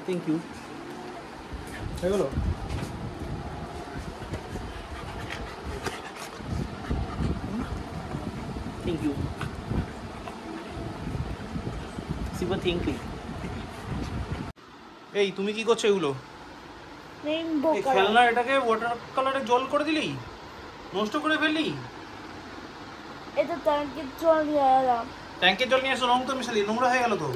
Thank you হয়ে গেল। Thank you Shiva, thank you. এই তুমি কি করছো এগুলো? এই খেলনা এটাকে ওয়াটার কালারে জল করে দিলি, নষ্ট করে ফেললি। এটা ট্যাঙ্কের জল নিয়ে এলাম। ট্যাঙ্কের জল নিয়ে এসো, রং তো মিশালি, নোংরা হয়ে গেল তো।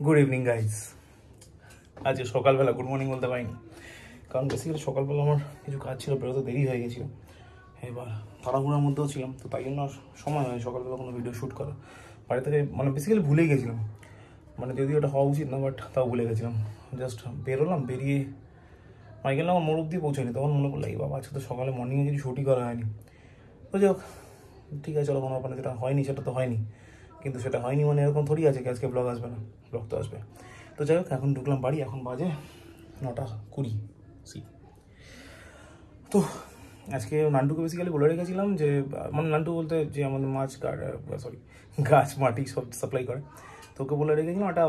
Good evening guys. আজকে সকালবেলা গুড মর্নিং বলতে পারিনি, কারণ বেসিক্যালি সকালবেলা আমার কিছু কাজ ছিল, বেরোতে দেরি হয়ে গেছিলো। এবার তাড়াহুড়ার মধ্যেও ছিলাম, তো তাই জন্য সময় হয় সকালবেলা কোনো ভিডিও শ্যুট করা। বাড়ি থেকে মানে বেসিক্যালি ভুলেই গেছিলাম, মানে যদি ওটা হওয়া উচিত না, বাট তাও ভুলে গেছিলাম। জাস্ট বেরোলাম, বেরিয়ে মাইকেল আমার মোড় অব্দি পৌঁছায়নি, তখন মনে করলো এই বাবা আজকে তো সকালে মর্নিংয়ে কিছু শ্যুটই করা হয়নি। তো যাই হোক, ঠিক আছে চলো, কোনো ব্যাপার, যেটা হয়নি সেটা তো হয়নি, কিন্তু সেটা হয়নি মানে এরকম থোড়ি আছে কি আজকে ব্লগ আসবে না, ব্লগ তো আসবে। তো যাই হোক, এখন ঢুকলাম বাড়ি, এখন বাজে 9:20। তো আজকে নান্টুকে বেসিক্যালি বলে রেখেছিলাম যে, মানে নান্টু বলতে যে আমাদের গাছ মাটি সব সাপ্লাই করে, তো ওকে বলে রেখেছিলাম একটা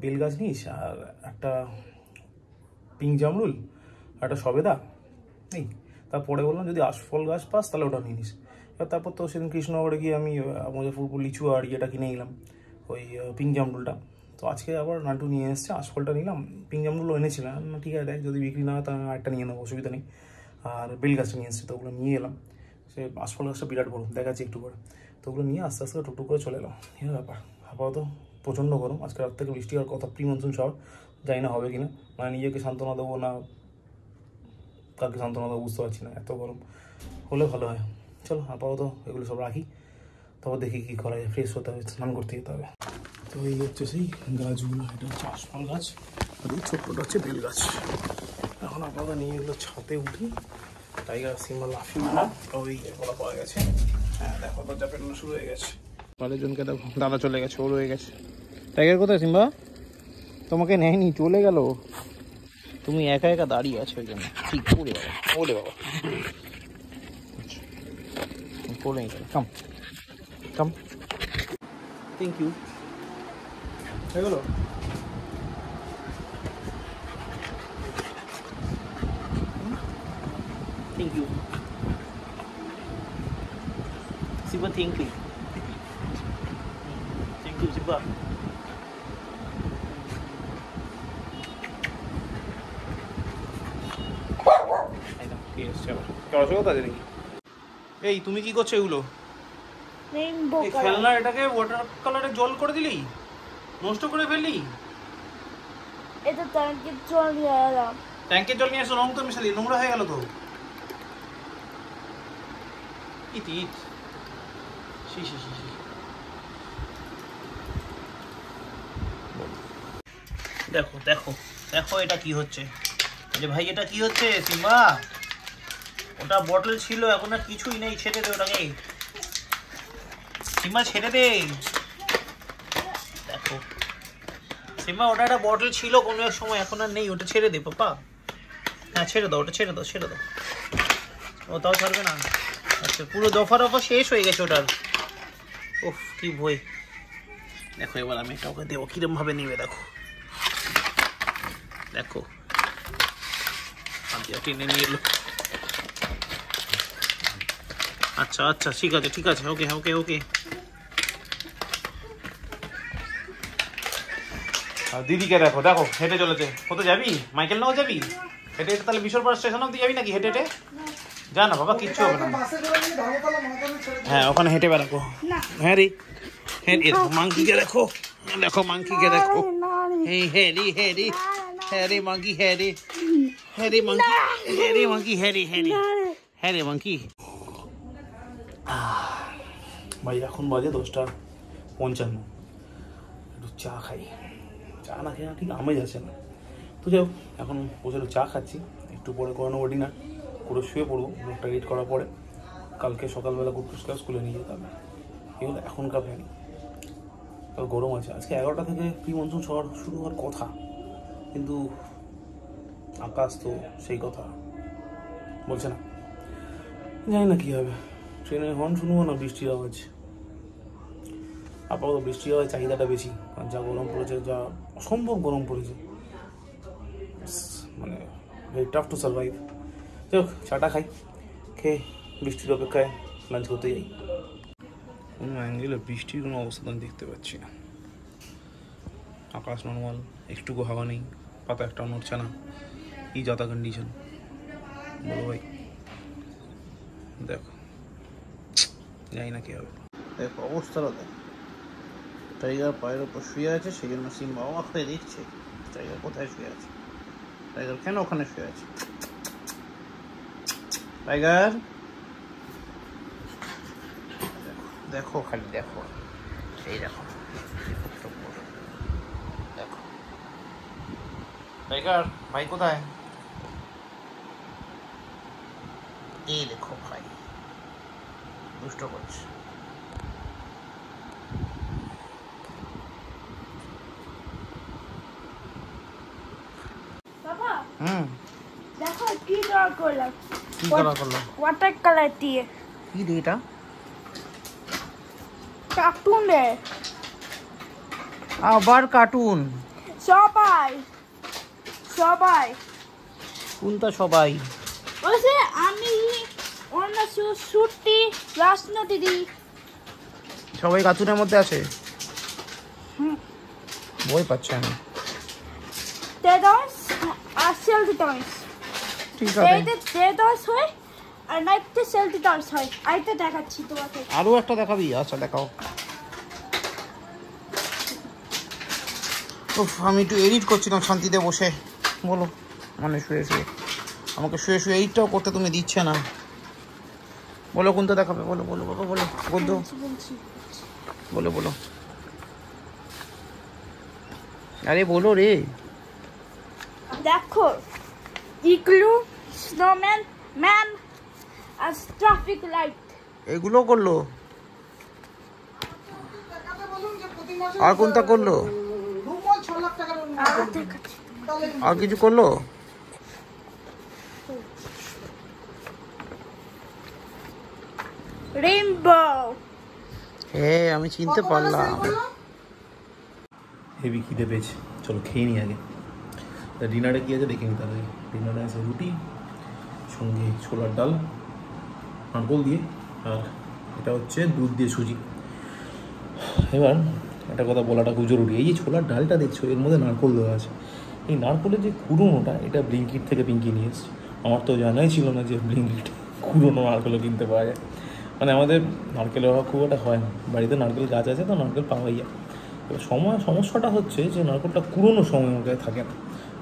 বেল গাছ নিস, আর একটা পিঙ্ক জামরুল, একটা সবেদা এই। তারপরে বললাম যদি আশফল গাছ পাস তাহলে ওটা নিয়ে নিস। এবার তারপর তো সেদিন কৃষ্ণনগরে গিয়ে আমি মুজফ্ফরপুর লিচু আর ইয়েটা কিনে নিলাম, ওই পিঙ্ক জামরুলটা। তো আজকে আবার নান্টু নিয়ে এসছে, আশফলটা নিলাম, পিঙ্ক জামরুলও এনেছিলাম। ঠিক আছে, যদি বিক্রি না হয় তাহলে একটা নিয়ে নেবো, অসুবিধা নেই। আর বেল গাছটা নিয়ে এসছে, তো ওগুলো নিয়ে এলাম। সে আশফল গাছটা বিরাট বড়, দেখাচ্ছি একটু করে। তো ওগুলো নিয়ে আস্তে আস্তে টুকটুক করে চলে এলাম। এই ব্যাপার। আপাতত প্রচণ্ড গরম, আজকে রাত থেকে বৃষ্টি হওয়ার কথা, প্রি মনসুন শহর, জানি না হবে কিনা। মানে নিজেকে সান্ত্বনা দেবো না কাকে সান্ত্বনা দেবো বুঝতে পারছি না, এত গরম। হলে ভালো হয়। চলো আপাতত এগুলো সব রাখি, তারপর দেখি কী করা যায়। ফ্রেশ হতে হবে, স্নান করতে যেতে হবে। তো এই হচ্ছে সেই গাছগুলো, এটা হচ্ছে আশফল গাছ, আর এই ছোট্টটা হচ্ছে বেল গাছ। এখন আপাতত নিয়ে এগুলো ছাদে উঠি। টাইগার সিম্বা লাফিয়ে ওই এগুলো পাওয়া গেছে। হ্যাঁ দেখো, দরজা পেটানো শুরু হয়ে গেছে। জনকে দেখো, দাদা চলে গেছে, ও রয়ে গেছে। টাইগার কোথায় সিম্বা? তোমাকে নেয়নি, চলে গেল। তুমি একা একা দাঁড়িয়ে আছো ওই জন্য। ঠিক, ওরে বাবা, ওরে বাবা, কোলে নিয়ে চলো, কাম কাম। থ্যাংক ইউ হয়ে গেল। Thank you Shiva, thank you. Thank you Shiva. এই তুমি কি করছো এগুলো? খেলনা এটাকে ওয়াটার কালারে জল করে দিলি, নষ্ট করে ফেললি। এটা ট্যাঙ্কের জল নিয়ে এলাম। ট্যাঙ্কের জল নিয়ে এসো, রং তো মিশালি, নোংরা হয়ে গেল তো। ইট ইট শি শি শি শি। দেখো দেখো দেখো, এটা কি হচ্ছে? যে ভাই এটা কি হচ্ছে সিম্বা? ওটা বটল ছিল, এখন আর কিছুই নেই, ছেড়ে দে ওটাকে সিম্বা, ছেড়ে দে। দেখো সিম্বা, ওটা একটা বটল ছিল কোনো এক সময়, এখন আর নেই, ওটা ছেড়ে দে পাপা। হ্যাঁ ছেড়ে দাও, ওটা ছেড়ে দাও, ছেড়ে দাও। ও তাও ছাড়বে না? আচ্ছা, পুরো দফা দফা শেষ হয়ে গেছে ওটার। ওহ কি বই। দেখো এবার আমি এটা ওকে দেবো, কিরম ভাবে নিবে দেখো। দেখো টেনে নিয়ে এলো। আচ্ছা আচ্ছা, ঠিক আছে ঠিক আছে, ওকে ওকে ওকে। দিদিকে দেখো দেখো, হেঁটে চলেছে। কোথায় যাবি? মাইকেল নাও যাবি হেঁটে হেঁটে? তাহলে বিশরপাড়া স্টেশন অব্দি যাবি নাকি হেঁটে হেঁটে? যা না বাবা, কিচ্ছু হবে না। হ্যাঁ ওখানে হেঁটে বেড়াবো। হ্যাঁ রে, হ্যাঁ মাংকিকে দেখো, দেখো মাংকিকে দেখো। এই Harry Harry Harry monkey, Harry Harry monkey, Harry monkey, Harry Harry Harry monkey. ভাই এখন বাজে 10:55, একটু চা খাই। চা না খেয়ে না ঠিক আমেজ আছে না। তো যাই হোক, এখন বসে চা খাচ্ছি, একটু পরে করে নেবো ডিনার, করে শুয়ে পড়বো। ব্লগটা এডিট করার পরে কালকে সকালবেলা গুড্ডুস ক্লাস স্কুলে নিয়ে যেতে হবে। এগুলো এখনকার প্ল্যানিং। আর গরম আছে। আজকে 11টা থেকে প্রি মনসুন ঝড় শুরু হওয়ার কথা, কিন্তু আকাশ তো সেই কথা বলছে না। জানি না কী হবে। ট্রেনের হর্ন শুনবো না বৃষ্টির আওয়াজ। আপাতত বৃষ্টির আওয়াজ চাহিদাটা বেশি, আর যা গরম পড়েছে, যা অসম্ভব গরম পড়েছে, মানে ভেরি টাফ টু সার্ভাইভ। যাই হোক, চাটা খাই, খেয়ে বৃষ্টির অপেক্ষায় লাঞ্চ করতে যাই। কোনো অ্যাঙ্গেলে বৃষ্টির কোনো অবস্থা আমি দেখতে পাচ্ছি না। আকাশ নর্মাল, একটুকু হাওয়া নেই, পাতা একটা নড়ছে না। কি যাতা কন্ডিশন বলো ভাই। দেখো, জানি না কী হবে। দেখো অবস্থাটা দেখো। টাইগার পায়ের ওপর শুয়ে আছে, সেই জন্য সিম্বা অবাক হয়ে দেখছে টাইগার কোথায় শুয়ে আছে, টাইগার কেন ওখানে শুয়ে আছে। টাইগার দেখো, খালি দেখো, এই দেখো, দেখো টাইগার ভাই কোথায়, এই দেখো ভাই দুষ্ট করছে। বাবা হুম, দেখো কি ড্র করলাম। কি করা করলো? ওয়াটার কালার দিয়ে। কি দিয়ে এটা? কার্টুন রে। আবার কার্টুন? সবাই সবাই কোনটা সবাই? ওই যে আমি, অন্য সুটি, রাসনা দিদি, সবাই কার্টুনের মধ্যে আছে। বই পাচ্ছি আমি। টেডস আর সেলটি টয়স। ঠিক আছে, এইতে টেডস হয় আর নাইটে সেলটি টয়স হয়। আইতে দেখাচ্ছি তোমাকে। আরো একটা দেখাবি? আচ্ছা দেখাও। আমি একটু এডিট করছিলাম শান্তিতে বসে, বলো, মানে শুয়ে শুয়ে। আমাকে শুয়ে শুয়ে এডিটটাও করতে তুমি দিচ্ছে না। বলো কোনটা দেখাবে, বলো বলো বলো বলো, বলতো বলো বলো, আরে বলো রে। দেখো, ইগলু, স্নোম্যান, ম্যান আর ট্রাফিক লাইট। এগুলো করলো? আর কোনটা করলো? আর কিছু করলো? রেইনবো। হ্যাঁ, আমি চিনতে পারলাম। হেভি খিদে পেয়েছে, চলো খেয়ে নিই আগে। তা ডিনারে কী আছে দেখে নিতে হবে। ডিনারে আছে রুটি, সঙ্গে ছোলার ডাল নারকোল দিয়ে, আর এটা হচ্ছে দুধ দিয়ে সুজি। এবার একটা কথা বলাটা খুব জরুরি, এই যে ছোলার ডালটা দেখছো এর মধ্যে নারকোল দেওয়া আছে। এই নারকোলের যে কুড়োনোটা, এটা ব্লিঙ্কিট থেকে পিঙ্কি নিয়ে এসছে। আমার তো জানাই ছিল না যে ব্লিঙ্কিট কুড়োনো নারকেলও কিনতে পাওয়া যায়। মানে আমাদের নারকেলের অভাব খুব একটা হয় না, বাড়িতে নারকেল গাছ আছে তো নারকেল পাওয়াই যায়। এবার সমস্যাটা হচ্ছে যে নারকেলটা কুড়োনোর সময় আমার কাছে থাকে না,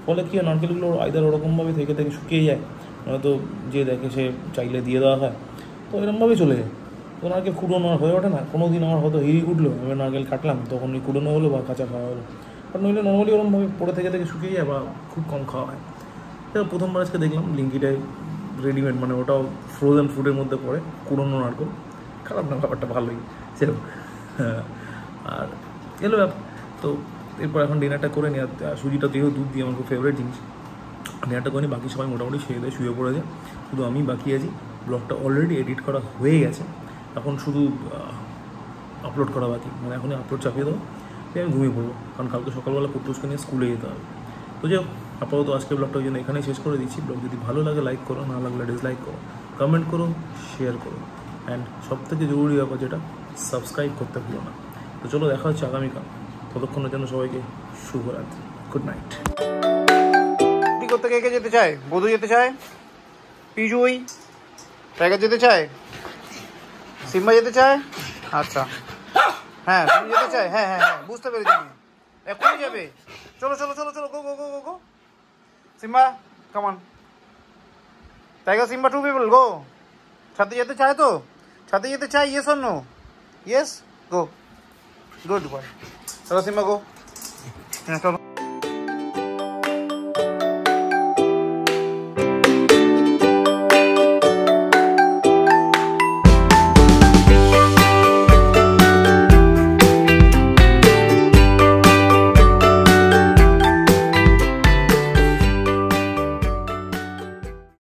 ফলে কি হয় নারকেলগুলো আইদার ওরকমভাবে থেকে থেকে শুকিয়ে যায়, নয়তো যে দেখে সে চাইলে দিয়ে দেওয়া হয়, তো এরকমভাবে চলে যায়। তো নারকেল কুড়োনো হয়ে ওঠে না। কোনো দিন আমার হয়তো হিড়ি উঠলো, আমি নারকেল কাটলাম, তখন ওই কুড়োনো হলো বা কাঁচা খাওয়া হলো। আর নইলে নর্মালি ওরকমভাবে পড়ে থেকে থেকে শুকিয়ে যায় বা খুব কম খাওয়া হয়। এবার প্রথমবার আজকে দেখলাম ব্লিঙ্কিটে রেডিমেড, মানে ওটাও ফ্রোজেন ফুডের মধ্যে পড়ে কুড়োনো নারকেল। খারাপ না, ব্যাপারটা ভালোই সেরকম। হ্যাঁ, আর এলো ব্যাপার। তো এরপর এখন ডিনারটা করে নিই। আর সুজিটা যেহেতু দুধ দিয়ে আমার খুব ফেভারিট জিনিস, ডিনারটা করে নিই। বাকি সবাই মোটামুটি খেয়ে দিয়ে শুয়ে পড়েছে, শুধু আমি বাকি আছি। ব্লগটা অলরেডি এডিট করা হয়ে গেছে, এখন শুধু আপলোড করা বাকি। মানে এখনই আপলোড চাপিয়ে দেবো, দিয়ে আমি ঘুমিয়ে পড়বো, কারণ কালকে সকালবেলা কুটুসকে নিয়ে স্কুলে যেতে হবে। তো যাই হোক, আপাতত আজকের ব্লগটা ওই জন্য এখানেই শেষ করে দিচ্ছি। ব্লগ যদি ভালো লাগে লাইক করো, না লাগলে ডিসলাইক করো, কমেন্ট করো, শেয়ার করো, অ্যান্ড সবথেকে জরুরি ব্যাপার যেটা, সাবস্ক্রাইব করতে ভুলো না। তো চলো, দেখা হচ্ছে আগামীকাল। ততক্ষণের জন্য সবাইকে শুভরাত্রি, গুড নাইট। করতে কে কে যেতে চায়? বধু যেতে চায়, পিজুই, টাইগার যেতে চায়, সিম্বা যেতে চায়। আচ্ছা হ্যাঁ, তুমি যেতে চাই? হ্যাঁ হ্যাঁ হ্যাঁ, বুঝতে পেরেছি আমি। এখনই যাবে? চলো চলো চলো চলো, go go go go go. Simba come on. Tiger, Simba, two people, go. সাথে যেতে চায় তো? সাথে যেতে চাই? Yes or no? Yes, go. Good boy. চলো সিম্বা, গো। হ্যাঁ চলো।